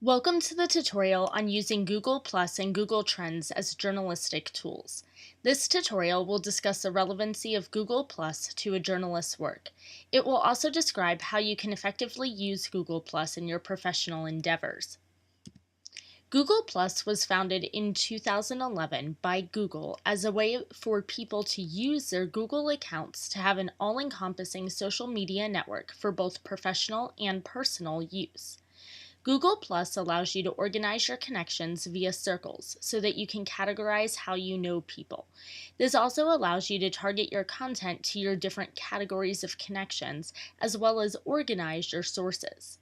Welcome to the tutorial on using Google Plus and Google Trends as journalistic tools. This tutorial will discuss the relevancy of Google Plus to a journalist's work. It will also describe how you can effectively use Google Plus in your professional endeavors. Google Plus was founded in 2011 by Google as a way for people to use their Google accounts to have an all-encompassing social media network for both professional and personal use. Google Plus allows you to organize your connections via circles so that you can categorize how you know people. This also allows you to target your content to your different categories of connections, as well as organize your sources.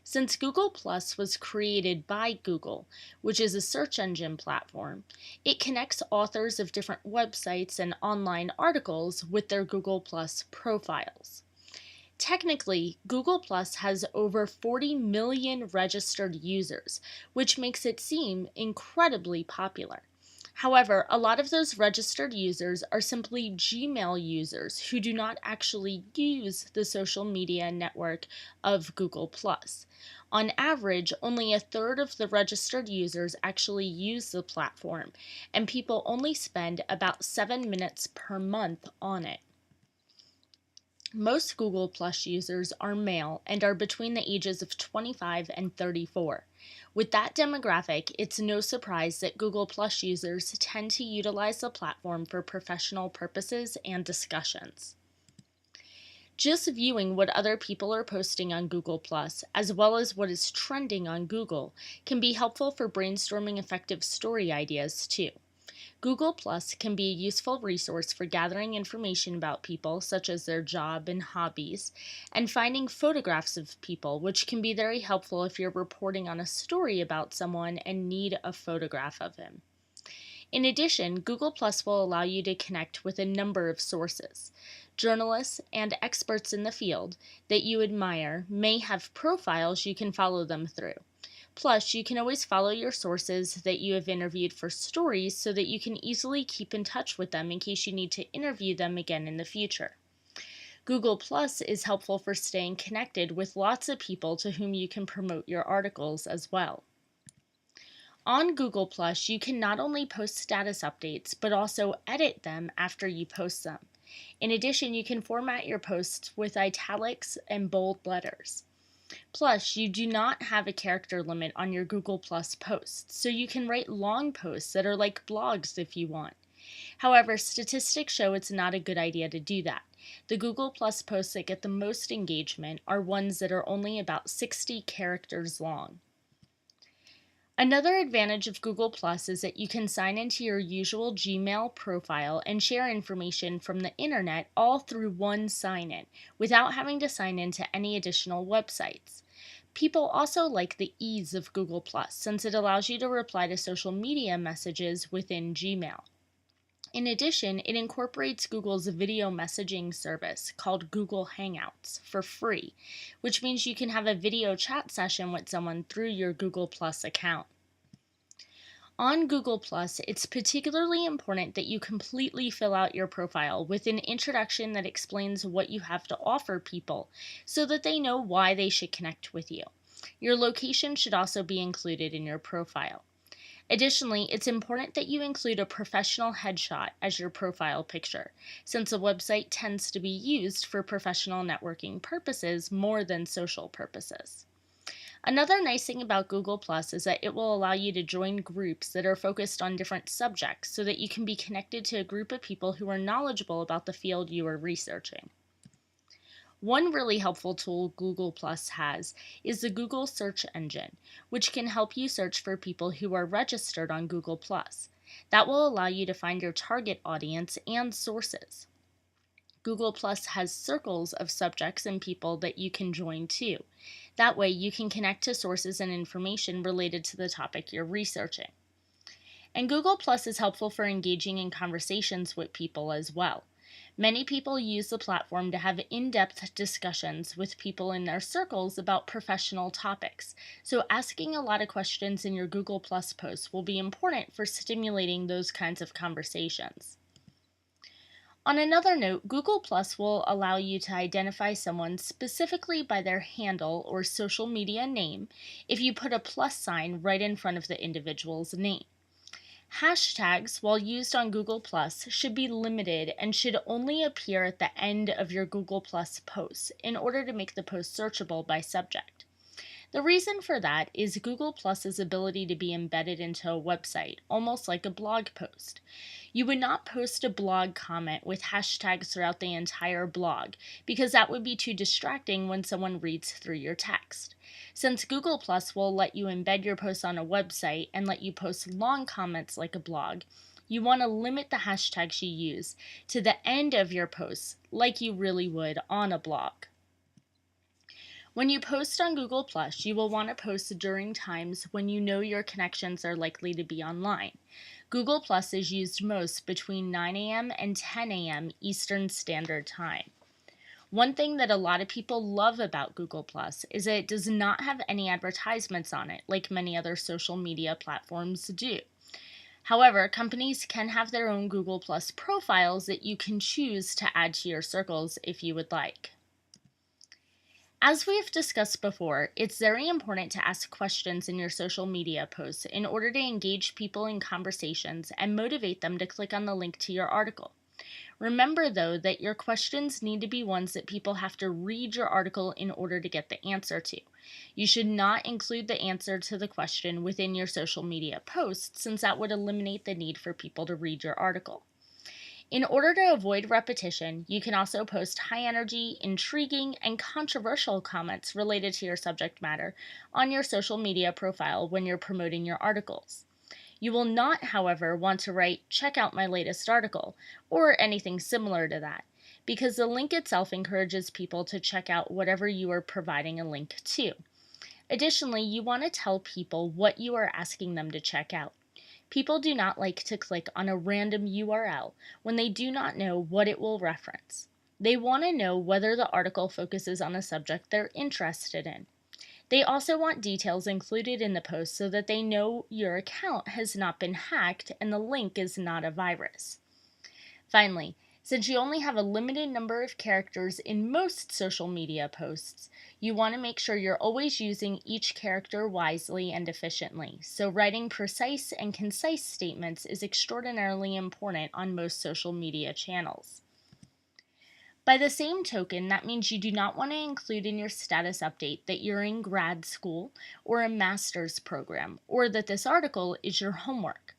Since Google Plus was created by Google, which is a search engine platform, it connects authors of different websites and online articles with their Google Plus profiles. Technically, Google Plus has over 40 million registered users, which makes it seem incredibly popular. However, a lot of those registered users are simply Gmail users who do not actually use the social media network of Google Plus. On average, only a third of the registered users actually use the platform, and people only spend about 7 minutes per month on it. Most Google Plus users are male and are between the ages of 25 and 34. With that demographic, it's no surprise that Google Plus users tend to utilize the platform for professional purposes and discussions. Just viewing what other people are posting on Google Plus, as well as what is trending on Google, can be helpful for brainstorming effective story ideas too. Google Plus can be a useful resource for gathering information about people, such as their job and hobbies, and finding photographs of people, which can be very helpful if you're reporting on a story about someone and need a photograph of him. In addition, Google Plus will allow you to connect with a number of sources. Journalists and experts in the field that you admire may have profiles you can follow them through. Plus, you can always follow your sources that you have interviewed for stories so that you can easily keep in touch with them in case you need to interview them again in the future. Google Plus is helpful for staying connected with lots of people to whom you can promote your articles as well. On Google Plus, you can not only post status updates, but also edit them after you post them. In addition, you can format your posts with italics and bold letters. Plus, you do not have a character limit on your Google Plus posts, so you can write long posts that are like blogs if you want. However, statistics show it's not a good idea to do that. The Google Plus posts that get the most engagement are ones that are only about 60 characters long. Another advantage of Google Plus is that you can sign into your usual Gmail profile and share information from the internet all through one sign-in, without having to sign into any additional websites. People also like the ease of Google Plus, since it allows you to reply to social media messages within Gmail. In addition, it incorporates Google's video messaging service called Google Hangouts for free, which means you can have a video chat session with someone through your Google Plus account. On Google Plus, it's particularly important that you completely fill out your profile with an introduction that explains what you have to offer people so that they know why they should connect with you. Your location should also be included in your profile. Additionally, it's important that you include a professional headshot as your profile picture, since the website tends to be used for professional networking purposes more than social purposes. Another nice thing about Google Plus is that it will allow you to join groups that are focused on different subjects so that you can be connected to a group of people who are knowledgeable about the field you are researching. One really helpful tool Google Plus has is the Google search engine, which can help you search for people who are registered on Google Plus. That will allow you to find your target audience and sources. Google Plus has circles of subjects and people that you can join too. That way you can connect to sources and information related to the topic you're researching. And Google Plus is helpful for engaging in conversations with people as well. Many people use the platform to have in-depth discussions with people in their circles about professional topics, so asking a lot of questions in your Google Plus posts will be important for stimulating those kinds of conversations. On another note, Google Plus will allow you to identify someone specifically by their handle or social media name if you put a plus sign right in front of the individual's name. Hashtags, while used on Google Plus, should be limited and should only appear at the end of your Google Plus posts in order to make the post searchable by subject. The reason for that is Google Plus's ability to be embedded into a website, almost like a blog post. You would not post a blog comment with hashtags throughout the entire blog because that would be too distracting when someone reads through your text. Since Google Plus will let you embed your posts on a website and let you post long comments like a blog, you want to limit the hashtags you use to the end of your posts like you really would on a blog. When you post on Google Plus, you will want to post during times when you know your connections are likely to be online. Google Plus is used most between 9 a.m. and 10 a.m. Eastern Standard Time. One thing that a lot of people love about Google Plus is that it does not have any advertisements on it, like many other social media platforms do. However, companies can have their own Google Plus profiles that you can choose to add to your circles if you would like. As we've discussed before, it's very important to ask questions in your social media posts in order to engage people in conversations and motivate them to click on the link to your article. Remember, though, that your questions need to be ones that people have to read your article in order to get the answer to. You should not include the answer to the question within your social media post, since that would eliminate the need for people to read your article. In order to avoid repetition, you can also post high-energy, intriguing, and controversial comments related to your subject matter on your social media profile when you're promoting your articles. You will not, however, want to write, "Check out my latest article," or anything similar to that, because the link itself encourages people to check out whatever you are providing a link to. Additionally, you want to tell people what you are asking them to check out. People do not like to click on a random URL when they do not know what it will reference. They want to know whether the article focuses on a subject they're interested in. They also want details included in the post so that they know your account has not been hacked and the link is not a virus. Finally, since you only have a limited number of characters in most social media posts, you want to make sure you're always using each character wisely and efficiently. So writing precise and concise statements is extraordinarily important on most social media channels. By the same token, that means you do not want to include in your status update that you're in grad school or a master's program, or that this article is your homework.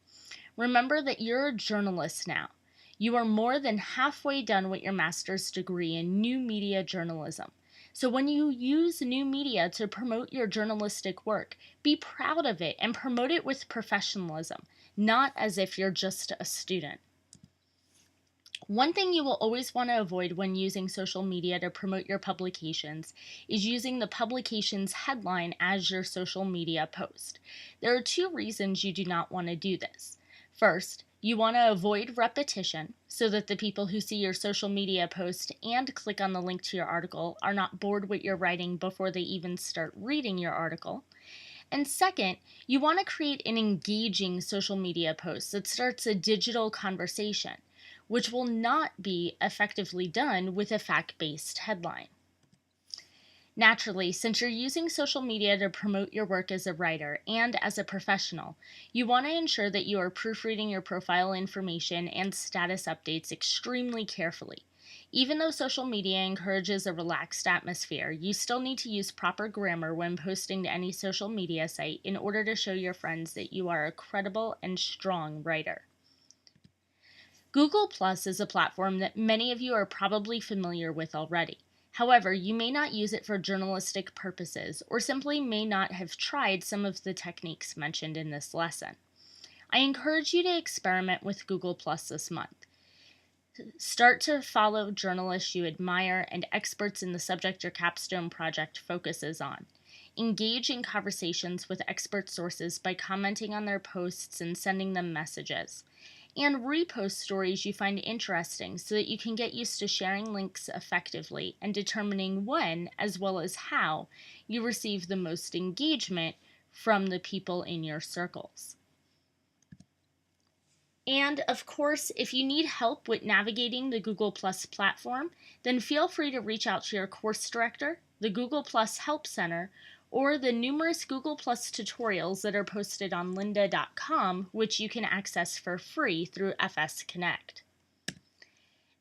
Remember that you're a journalist now. You are more than halfway done with your master's degree in new media journalism. So when you use new media to promote your journalistic work, be proud of it and promote it with professionalism, not as if you're just a student. One thing you will always want to avoid when using social media to promote your publications is using the publication's headline as your social media post. There are two reasons you do not want to do this. First, you want to avoid repetition so that the people who see your social media post and click on the link to your article are not bored with your writing before they even start reading your article. And second, you want to create an engaging social media post that starts a digital conversation, which will not be effectively done with a fact-based headline. Naturally, since you're using social media to promote your work as a writer and as a professional, you want to ensure that you are proofreading your profile information and status updates extremely carefully. Even though social media encourages a relaxed atmosphere, you still need to use proper grammar when posting to any social media site in order to show your friends that you are a credible and strong writer. Google Plus is a platform that many of you are probably familiar with already. However, you may not use it for journalistic purposes or simply may not have tried some of the techniques mentioned in this lesson. I encourage you to experiment with Google Plus this month. Start to follow journalists you admire and experts in the subject your capstone project focuses on. Engage in conversations with expert sources by commenting on their posts and sending them messages. And repost stories you find interesting so that you can get used to sharing links effectively and determining when, as well as how, you receive the most engagement from the people in your circles. And of course, if you need help with navigating the Google Plus platform, then feel free to reach out to your course director, the Google Plus Help Center, or the numerous Google Plus tutorials that are posted on lynda.com, which you can access for free through FS Connect.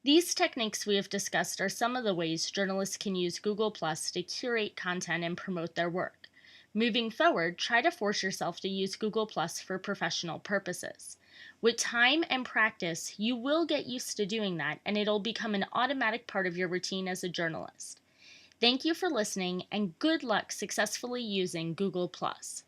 These techniques we have discussed are some of the ways journalists can use Google Plus to curate content and promote their work. Moving forward, try to force yourself to use Google Plus for professional purposes. With time and practice, you will get used to doing that, and it'll become an automatic part of your routine as a journalist. Thank you for listening, and good luck successfully using Google Plus.